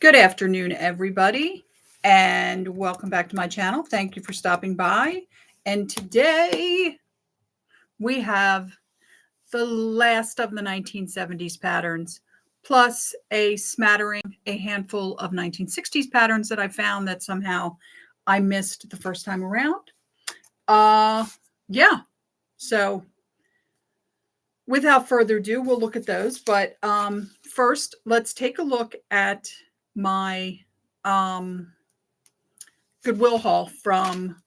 Good afternoon, everybody, and welcome back to my channel. Thank you for stopping by. And today we have the last of the 1970s patterns, plus a smattering, a handful of 1960s patterns that I found that somehow I missed the first time around. Yeah, so without further ado, we'll look at those. But first, let's take a look at my Goodwill haul from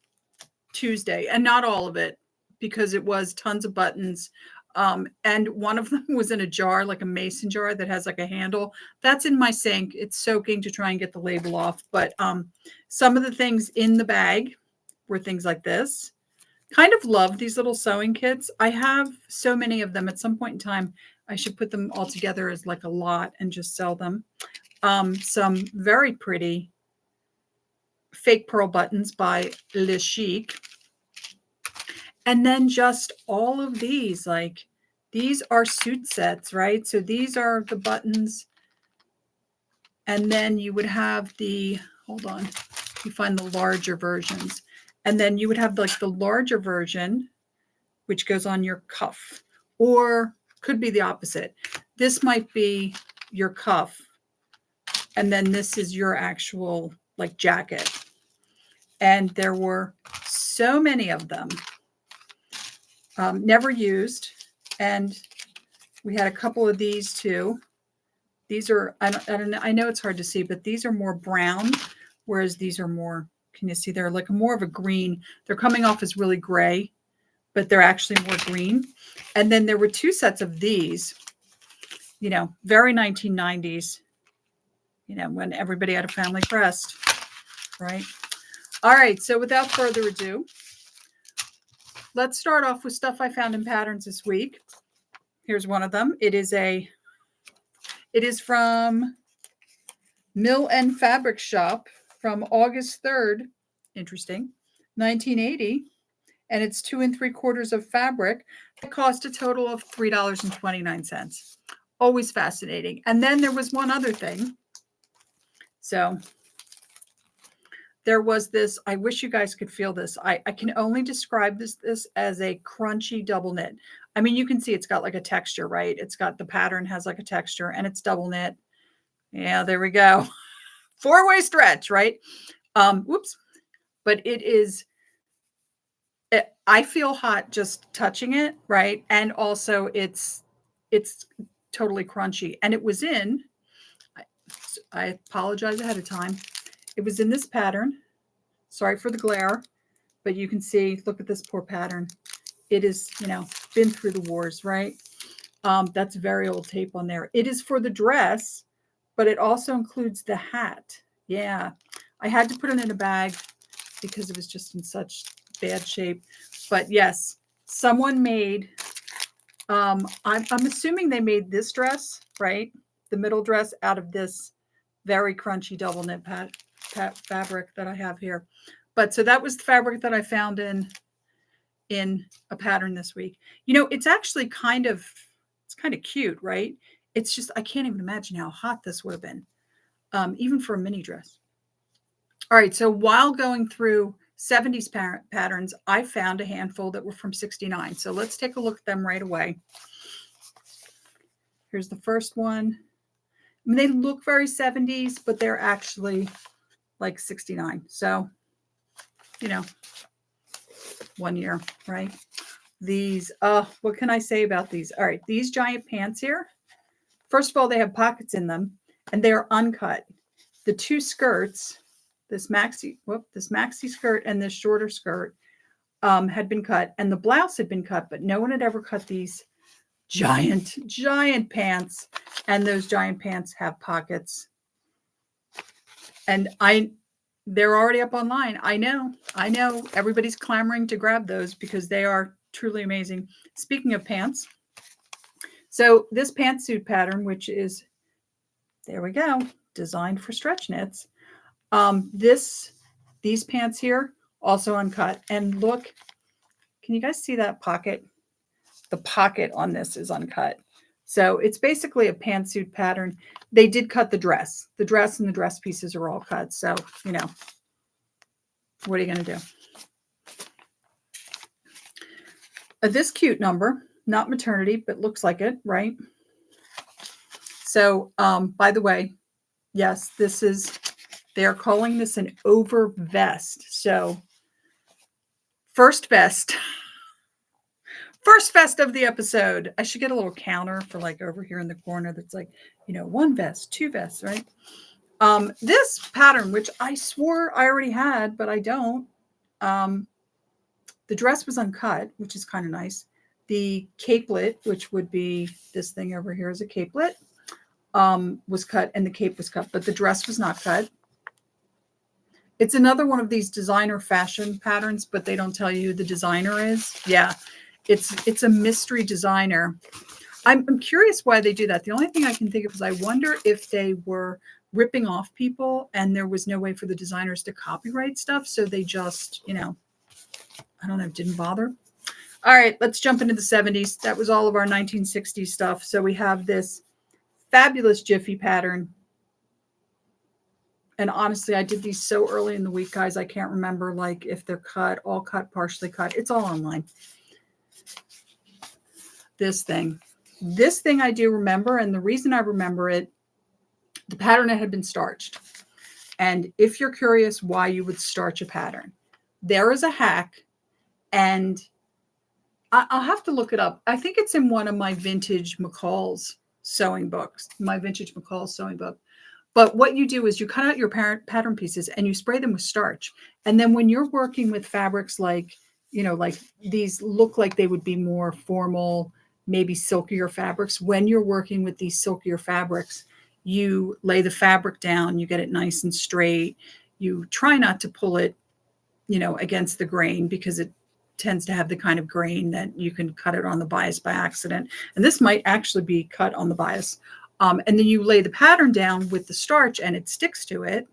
Tuesday, and not all of it because it was tons of buttons. And one of them was in a jar, like a mason jar that has like a handle. That's in my sink. It's soaking to try and get the label off. But some of the things in the bag were things like this. Kind of love these little sewing kits. I have so many of them. At some point in time, I should put them all together as like a lot and just sell them. Some very pretty fake pearl buttons by Le Chic. And then just all of these, like these are suit sets, right? So these are the buttons. And then you would have the, hold on, you find the larger versions. And then you would have like the larger version, which goes on your cuff, or could be the opposite. This might be your cuff. And then this is your actual like jacket. And there were so many of them, never used. And we had a couple of these too. These are, I know it's hard to see, but these are more brown, whereas these are more, can you see they're like more of a green. They're coming off as really gray, but they're actually more green. And then there were two sets of these, you know, very 1990s, you know, when everybody had a family crest, right? All right, so without further ado, let's start off with stuff I found in patterns this week. Here's one of them. It is from Mill and Fabric Shop from August 3rd, interesting, 1980, and it's 2 3/4 of fabric. It cost a total of $3.29. Always fascinating. And then there was one other thing. So there was this, I wish you guys could feel this. I can only describe this as a crunchy double knit. I mean, you can see it's got like a texture, right? It's got the pattern has like a texture and it's double knit. Yeah, there we go. 4-way stretch, right? Whoops. But it is, I feel hot just touching it, right? And also it's totally crunchy. And it was in, I apologize ahead of time. It was in this pattern. Sorry for the glare, but you can see, look at this poor pattern. It is, you know, been through the wars, right? That's very old tape on there. It is for the dress, but it also includes the hat. Yeah, I had to put it in a bag because it was just in such bad shape. But yes, someone made, I'm assuming they made this dress, right? The middle dress out of this very crunchy double knit fabric that I have here. But so that was the fabric that I found in a pattern this week. You know, it's actually kind of cute, right? It's just, I can't even imagine how hot this would have been, even for a mini dress. All right, so while going through 70s patterns, I found a handful that were from 69. So let's take a look at them right away. Here's the first one. I mean, they look very 70s, but they're actually like 69. So, you know, 1 year, right? These, what can I say about these? All right, these giant pants here. First of all, they have pockets in them and they're uncut. The two skirts, this maxi skirt and this shorter skirt had been cut, and the blouse had been cut, but no one had ever cut these giant pants. And those giant pants have pockets. And they're already up online. I know everybody's clamoring to grab those because they are truly amazing. Speaking of pants, so this pantsuit pattern, which is, there we go, designed for stretch knits. These pants here also uncut. And look, can you guys see that pocket? The pocket on this is uncut. So it's basically a pantsuit pattern. They did cut the dress. The dress and the dress pieces are all cut. So, you know, what are you going to do? This cute number, not maternity, but looks like it, right? So, by the way, yes, this is, they're calling this an over vest. So, first vest. First vest of the episode. I should get a little counter for like over here in the corner that's like, you know, one vest, two vests, right? This pattern, which I swore I already had, but I don't. The dress was uncut, which is kind of nice. The capelet, which would be this thing over here is a capelet, was cut, and the cape was cut, but the dress was not cut. It's another one of these designer fashion patterns, but they don't tell you who the designer is. Yeah, it's a mystery designer. I'm curious why they do that. The only thing I can think of is I wonder if they were ripping off people and there was no way for the designers to copyright stuff. So they just, you know, I don't know, didn't bother. All right, let's jump into the 70s. That was all of our 1960s stuff. So we have this fabulous Jiffy pattern. And honestly, I did these so early in the week, guys. I can't remember like if they're cut, all cut, partially cut. It's all online. This thing I do remember. And the reason I remember it, the pattern had been starched. And if you're curious why you would starch a pattern, there is a hack. And I'll have to look it up. I think it's in one of my vintage McCall's sewing books, my vintage McCall's sewing book. But what you do is you cut out your pattern pieces and you spray them with starch. And then when you're working with fabrics like, you know, like these look like they would be more formal, maybe silkier fabrics. When you're working with these silkier fabrics, you lay the fabric down, you get it nice and straight. You try not to pull it, you know, against the grain because it tends to have the kind of grain that you can cut it on the bias by accident. And this might actually be cut on the bias. And then you lay the pattern down with the starch and it sticks to it.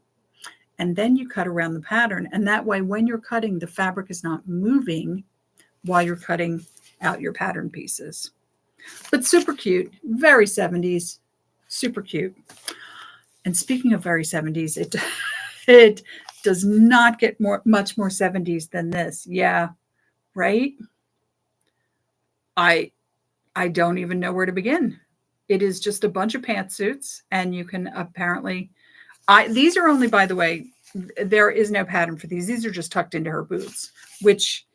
And then you cut around the pattern. And that way, when you're cutting, the fabric is not moving while you're cutting out your pattern pieces. But super cute, very 70s, super cute. And speaking of very 70s, it does not get much more 70s than this. Yeah, right? I don't even know where to begin. It is just a bunch of pantsuits, and you can apparently, these are only, by the way, there is no pattern for these. These are just tucked into her boots, which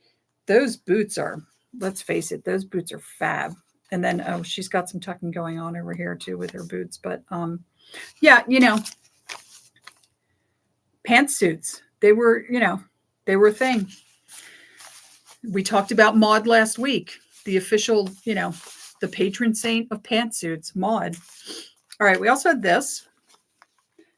those boots are, let's face it, those boots are fab. And then, oh, she's got some tucking going on over here too with her boots. But yeah, you know, pantsuits, they were, you know, they were a thing. We talked about Maud last week, the official, you know, the patron saint of pantsuits, Maud. All right, we also had this.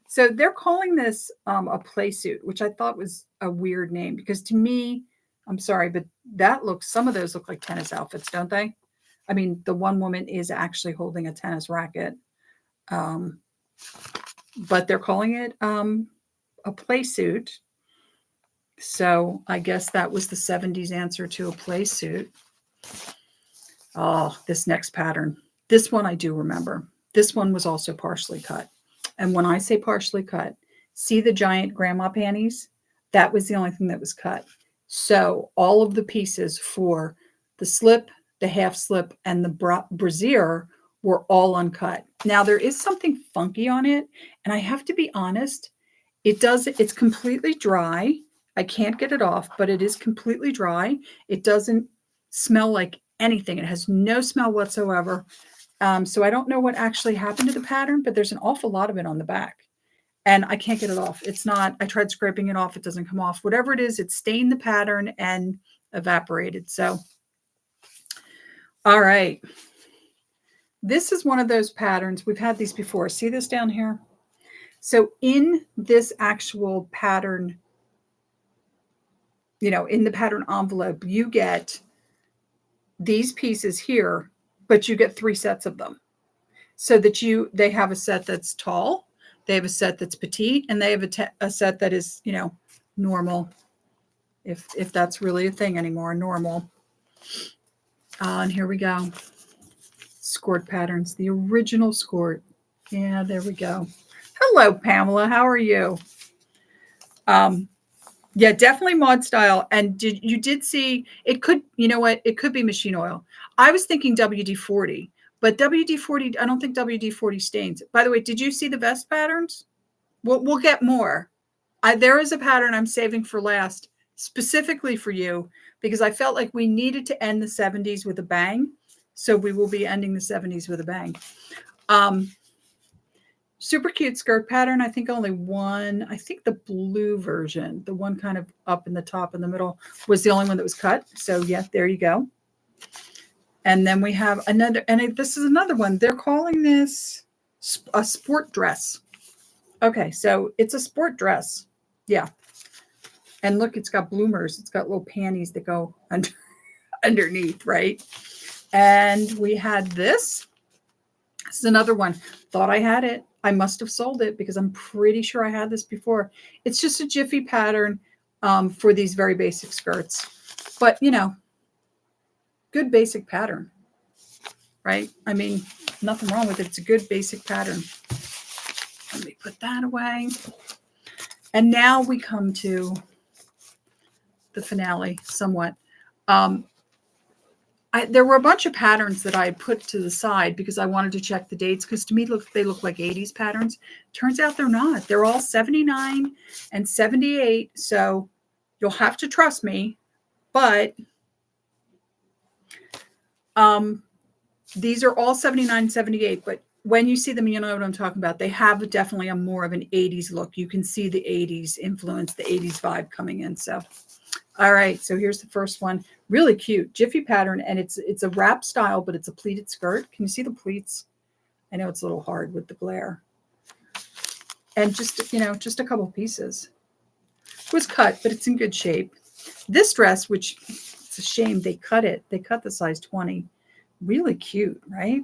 So they're calling this a play suit, which I thought was a weird name because to me, I'm sorry, but that looks, some of those look like tennis outfits, don't they? I mean, the one woman is actually holding a tennis racket, but they're calling it a play suit. So I guess that was the 70s answer to a play suit. Oh, this next pattern. This one I do remember. This one was also partially cut. And when I say partially cut, see the giant grandma panties? That was the only thing that was cut. So all of the pieces for the slip, the half slip, and the brassiere were all uncut. Now there is something funky on it. And I have to be honest, it's completely dry. I can't get it off, but it is completely dry. It doesn't smell like anything. It has no smell whatsoever. So I don't know what actually happened to the pattern, but there's an awful lot of it on the back. And I can't get it off. It's not, I tried scraping it off. It doesn't come off. Whatever it is, it stained the pattern and evaporated. So, all right. This is one of those patterns. We've had these before. See this down here? So in this actual pattern, you know, in the pattern envelope, you get these pieces here, but you get 3 sets of them. So that they have a set that's tall, they have a set that's petite, and they have a set that is, you know, normal, if that's really a thing anymore, normal. And here we go. skirt patterns, the original skirt. Yeah, there we go. Hello, Pamela. How are you? Yeah, definitely mod style. And you did see it could, you know what? It could be machine oil. I was thinking WD-40, but WD-40, I don't think WD-40 stains. By the way, did you see the vest patterns? We'll get more. There is a pattern I'm saving for last, specifically for you, because I felt like we needed to end the 70s with a bang. So we will be ending the 70s with a bang. Super cute skirt pattern. I think only one, I think the blue version, the one kind of up in the top in the middle, was the only one that was cut. So yeah, there you go. And then we have another, and this is another one. They're calling this a sport dress. Okay, so it's a sport dress. Yeah. And look, it's got bloomers. It's got little panties that go underneath, right? And we had this. This is another one. Thought I had it. I must have sold it because I'm pretty sure I had this before. It's just a jiffy pattern for these very basic skirts. But, you know, good basic pattern, right? I mean, nothing wrong with it. It's a good basic pattern. Let me put that away. And now we come to the finale somewhat. There were a bunch of patterns that I had put to the side because I wanted to check the dates, because to me they look like 80s patterns. Turns out they're not. They're all 79 and 78. So you'll have to trust me. But these are all 79 and 78. But when you see them, you know what I'm talking about. They have definitely a more of an 80s look. You can see the 80s influence, the 80s vibe coming in. So all right, so here's the first one. Really cute, jiffy pattern, and it's a wrap style, but it's a pleated skirt. Can you see the pleats? I know it's a little hard with the glare. And just, you know, just a couple pieces. It was cut, but it's in good shape. This dress, which it's a shame they cut it. They cut the size 20. Really cute, right?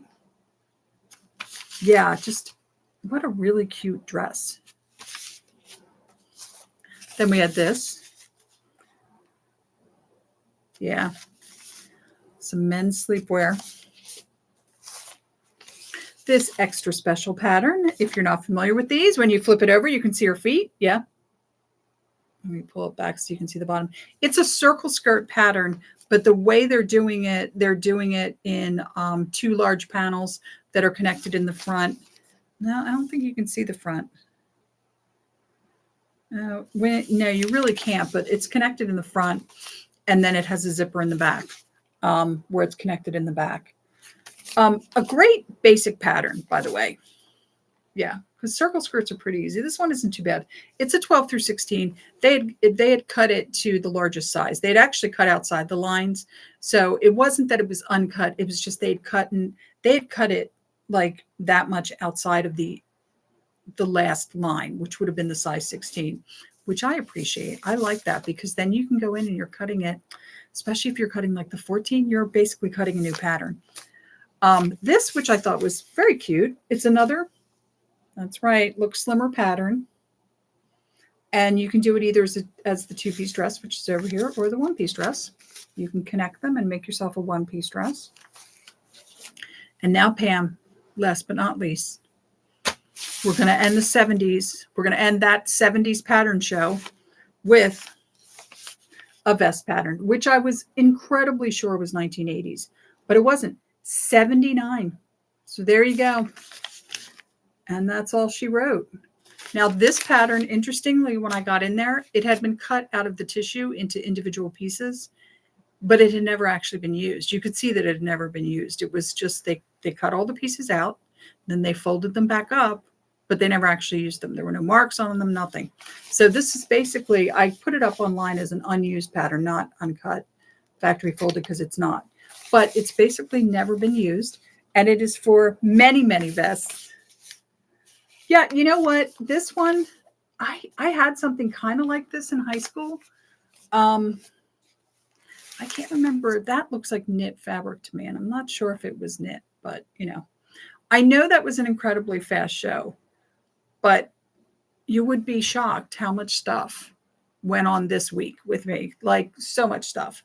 Yeah, just what a really cute dress. Then we had this. Yeah, some men's sleepwear. This extra special pattern, if you're not familiar with these, when you flip it over, you can see her feet. Yeah. Let me pull it back so you can see the bottom. It's a circle skirt pattern, but the way they're doing it in 2 large panels that are connected in the front. No, I don't think you can see the front. No, you really can't, but it's connected in the front. And then it has a zipper in the back where it's connected in the back. A great basic pattern, by the way. Yeah, because circle skirts are pretty easy. This one isn't too bad. It's a 12 through 16. They had cut it to the largest size. They'd actually cut outside the lines. So it wasn't that it was uncut. It was just they had cut it like that much outside of the last line, which would have been the size 16, which I appreciate. I like that because then you can go in and you're cutting it, especially if you're cutting like the 14, you're basically cutting a new pattern. This, which I thought was very cute, it's another, that's right, look slimmer pattern. And you can do it either as the 2-piece dress, which is over here, or the 1-piece dress. You can connect them and make yourself a 1-piece dress. And now, Pam, last but not least, we're going to end the 70s. We're going to end that 70s pattern show with a vest pattern, which I was incredibly sure was 1980s, but it wasn't. 79. So there you go. And that's all she wrote. Now this pattern, interestingly, when I got in there, it had been cut out of the tissue into individual pieces, but it had never actually been used. You could see that it had never been used. It was just they cut all the pieces out, then they folded them back up, but they never actually used them. There were no marks on them, nothing. So this is basically, I put it up online as an unused pattern, not uncut, factory folded, because it's not. But it's basically never been used, and it is for many, many vests. Yeah, you know what? This one, I had something kind of like this in high school. I can't remember. That looks like knit fabric to me, and I'm not sure if it was knit, but, you know. I know that was an incredibly fast show, but you would be shocked how much stuff went on this week with me, like so much stuff.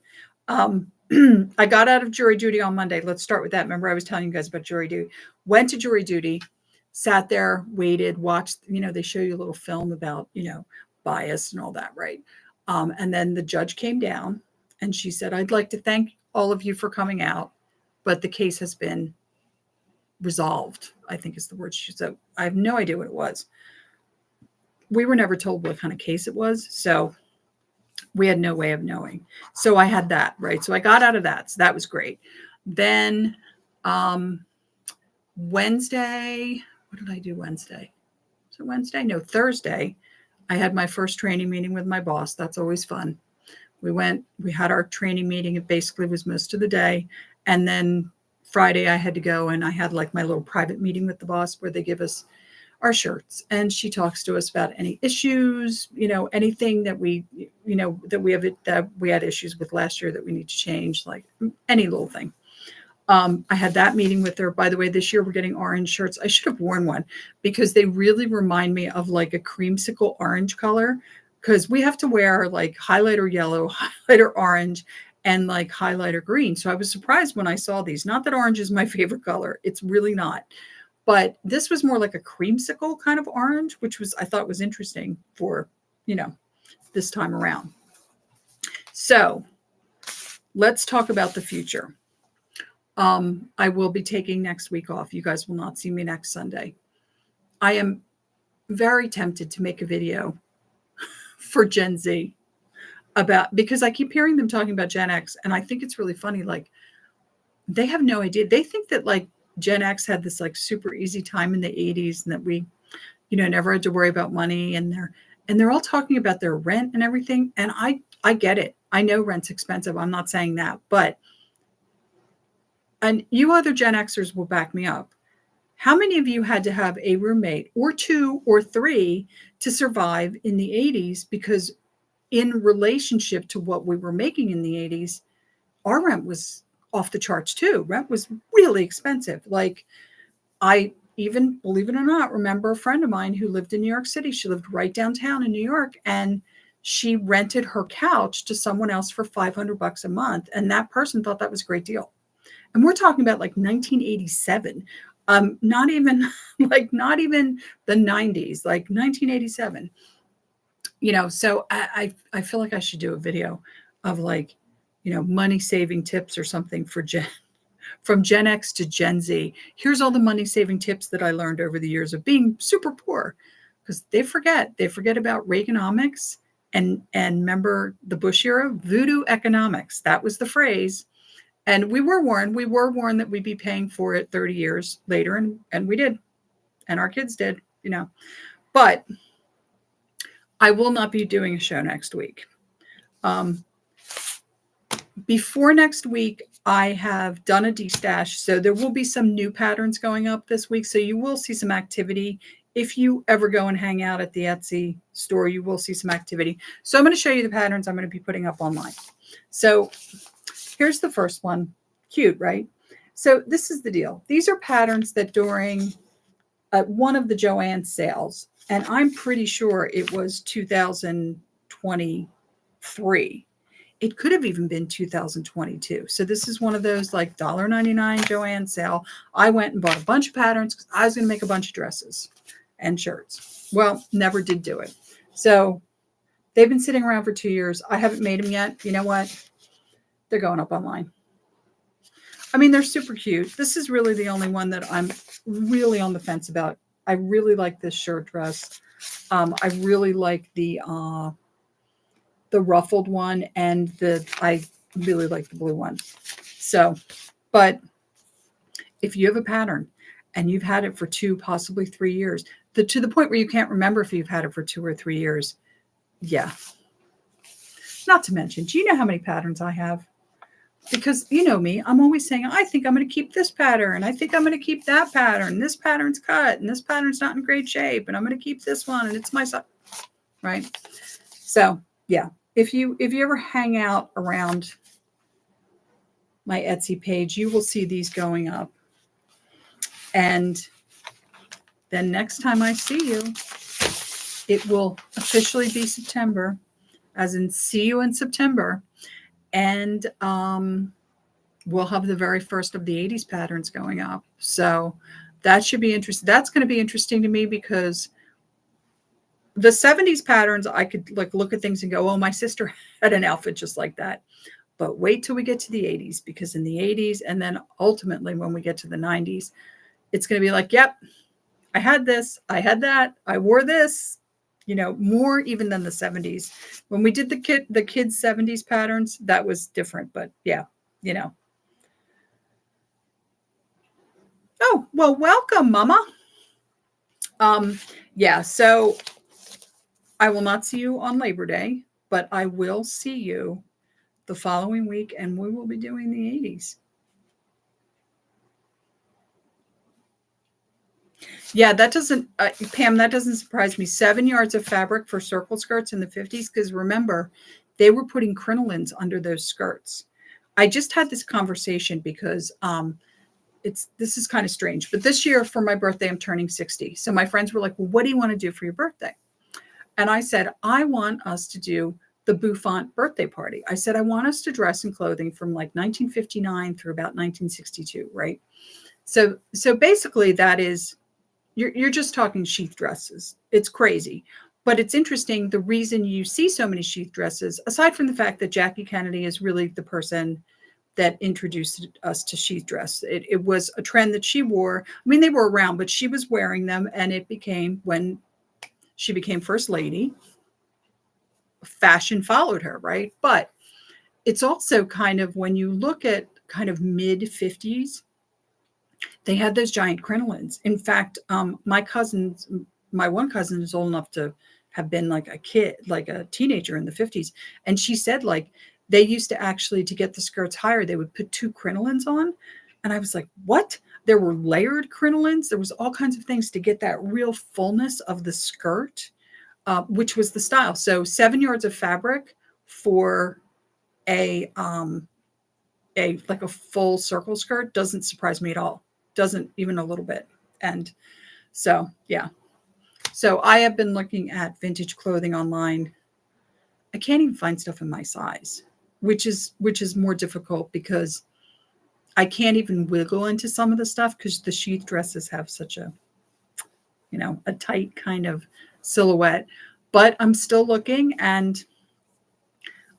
I got out of jury duty on Monday. Let's start with that. Remember, I was telling you guys about jury duty. Went to jury duty, sat there, waited, watched, they show you a little film about, bias and all that, right? And then the judge came down and she said, I'd like to thank all of you for coming out, but the case has been resolved, I think is the word she said. I have no idea what it was. We were never told what kind of case it was, so we had no way of knowing. So I had that, right? So I got out of that. So that was great. Then Wednesday, what did I do Wednesday? So Wednesday? No, Thursday, I had my first training meeting with my boss. That's always fun. We had our training meeting. It basically was most of the day. And then Friday I had to go and I had like my little private meeting with the boss where they give us our shirts and she talks to us about any issues, anything that we had issues with last year that we need to change, like any little thing. I had that meeting with her. By the way, this year we're getting orange shirts. I should have worn one because they really remind me of like a creamsicle orange color, because we have to wear like highlighter yellow, highlighter orange, and like highlighter green. So I was surprised when I saw these. Not that orange is my favorite color. It's really not. But this was more like a creamsicle kind of orange, which I thought was interesting for, this time around. So let's talk about the future. I will be taking next week off. You guys will not see me next Sunday. I am very tempted to make a video for Gen Z because I keep hearing them talking about Gen X, and I think it's really funny. Like, they have no idea. They think that like Gen X had this like super easy time in the 80s and that we, never had to worry about money, and they're all talking about their rent and everything. And I get it. I know rent's expensive. I'm not saying that, and you other Gen Xers will back me up. How many of you had to have a roommate or two or three to survive in the 80s? Because in relationship to what we were making in the 80s, our rent was off the charts too. Rent was really expensive. Like, I even, believe it or not, remember a friend of mine who lived in New York City. She lived right downtown in New York, and she rented her couch to someone else for $500 a month. And that person thought that was a great deal. And we're talking about like 1987. Not even the 90s, like 1987. So I feel like I should do a video of like, money saving tips or something from Gen X to Gen Z. Here's all the money saving tips that I learned over the years of being super poor, because they forget about Reaganomics and remember the Bush era, voodoo economics. That was the phrase. And we were warned that we'd be paying for it 30 years later. And we did. And our kids did, but I will not be doing a show next week. Before next week, I have done a destash. So there will be some new patterns going up this week. So you will see some activity. If you ever go and hang out at the Etsy store, you will see some activity. So I'm going to show you the patterns I'm going to be putting up online. So here's the first one. Cute, right? So this is the deal. These are patterns that during one of the Joann sales, and I'm pretty sure it was 2023. It could have even been 2022. So this is one of those like $1.99 Joann sale. I went and bought a bunch of patterns because I was going to make a bunch of dresses and shirts. Well, never did do it. So they've been sitting around for 2 years. I haven't made them yet. You know what? They're going up online. I mean, they're super cute. This is really the only one that I'm really on the fence about. I really like this shirt dress. I really like the ruffled one, and I really like the blue one. So, but if you have a pattern and you've had it for 2, possibly 3 years, to the point where you can't remember if you've had it for 2 or 3 years, yeah. Not to mention, do you know how many patterns I have? Because you know me, I'm always saying, I think I'm going to keep this pattern. I think I'm going to keep that pattern. This pattern's cut and this pattern's not in great shape. And I'm going to keep this one and it's my size, right? So yeah, if you ever hang out around my Etsy page, you will see these going up. And then next time I see you, it will officially be September, as in see you in September. And we'll have the very first of the 80s patterns going up. So that should be interesting. That's going to be interesting to me because the 70s patterns, I could like look at things and go, oh, my sister had an outfit just like that. But wait till we get to the 80s, because in the 80s and then ultimately when we get to the 90s, it's going to be like, yep, I had this, I had that, I wore this, more even than the 70s. When we did the kids 70s patterns, that was different, but yeah, Oh, well, welcome, Mama. Yeah, so I will not see you on Labor Day, but I will see you the following week, and we will be doing the 80s. Yeah, that doesn't, Pam, that doesn't surprise me. 7 yards of fabric for circle skirts in the 50s, because remember, they were putting crinolines under those skirts. I just had this conversation because this is kind of strange, but this year for my birthday, I'm turning 60. So my friends were like, well, what do you want to do for your birthday? And I said, I want us to do the bouffant birthday party. I said, I want us to dress in clothing from like 1959 through about 1962, right? So basically that is, you're just talking sheath dresses. It's crazy. But it's interesting, the reason you see so many sheath dresses, aside from the fact that Jackie Kennedy is really the person that introduced us to sheath dress. It was a trend that she wore. I mean, they were around, but she was wearing them, and it became, when she became first lady, fashion followed her, right? But it's also kind of, when you look at kind of mid 50s, they had those giant crinolines. In fact, my one cousin is old enough to have been like a kid, like a teenager in the 50s. And she said, like, they used to actually, to get the skirts higher, they would put 2 crinolines on. And I was like, what? There were layered crinolines. There was all kinds of things to get that real fullness of the skirt, which was the style. So 7 yards of fabric for a like a full circle skirt doesn't surprise me at all. Doesn't even a little bit. And so, yeah. So I have been looking at vintage clothing online. I can't even find stuff in my size, which is more difficult because I can't even wiggle into some of the stuff because the sheath dresses have such a, a tight kind of silhouette. But I'm still looking, and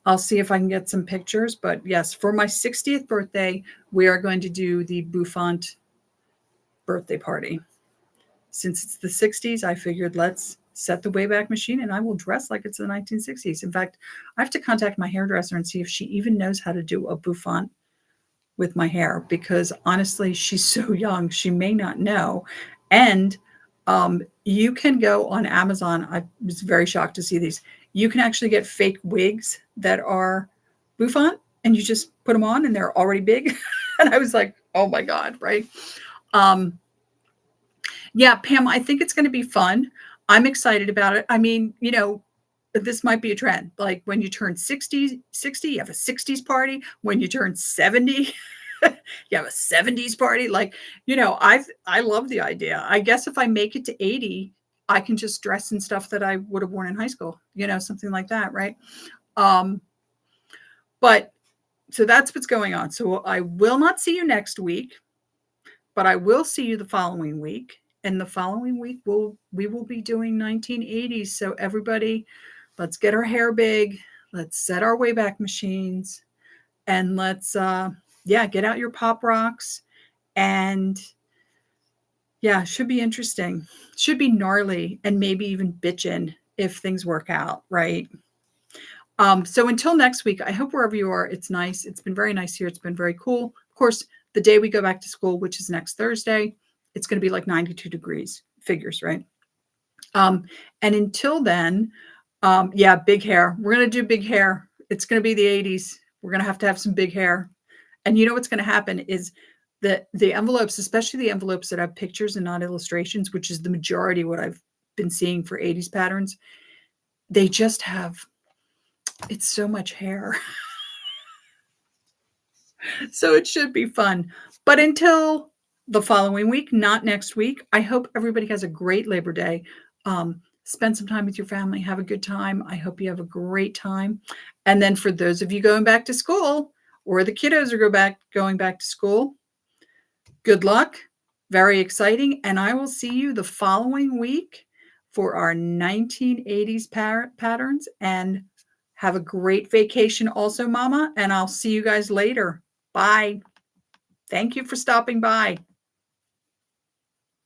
I'll see if I can get some pictures. But yes, for my 60th birthday, we are going to do the bouffant birthday party. Since it's the 60s, I figured let's set the Wayback Machine and I will dress like it's the 1960s. In fact, I have to contact my hairdresser and see if she even knows how to do a bouffant with my hair, because honestly, she's so young, she may not know. And you can go on Amazon. I was very shocked to see these. You can actually get fake wigs that are bouffant, and you just put them on and they're already big. And I was like, oh my God, right? Yeah, Pam, I think it's going to be fun. I'm excited about it. I mean, this might be a trend. Like when you turn 60, you have a 60s party. When you turn 70, you have a 70s party. Like, I love the idea. I guess if I make it to 80, I can just dress in stuff that I would have worn in high school, something like that, right? But so that's what's going on. So I will not see you next week, but I will see you the following week. And the following week, we will be doing 1980s. So everybody, let's get our hair big. Let's set our Wayback Machines, and let's, get out your pop rocks. And yeah, should be interesting. Should be gnarly and maybe even bitchin' if things work out, right? So until next week, I hope wherever you are, it's nice. It's been very nice here. It's been very cool. Of course, the day we go back to school, which is next Thursday, it's going to be like 92 degrees, figures, right? And until then, big hair. We're going to do big hair. It's going to be the 80s. We're going to have some big hair. And you know what's going to happen is that the envelopes, especially the envelopes that have pictures and not illustrations, which is the majority of what I've been seeing for 80s patterns, they just have, it's so much hair. So it should be fun. But until the following week, not next week, I hope everybody has a great Labor Day. Spend some time with your family. Have a good time. I hope you have a great time. And then for those of you going back to school, or the kiddos are going back to school. Good luck. Very exciting. And I will see you the following week for our 1980s patterns. And have a great vacation also, Mama. And I'll see you guys later. Bye. Thank you for stopping by.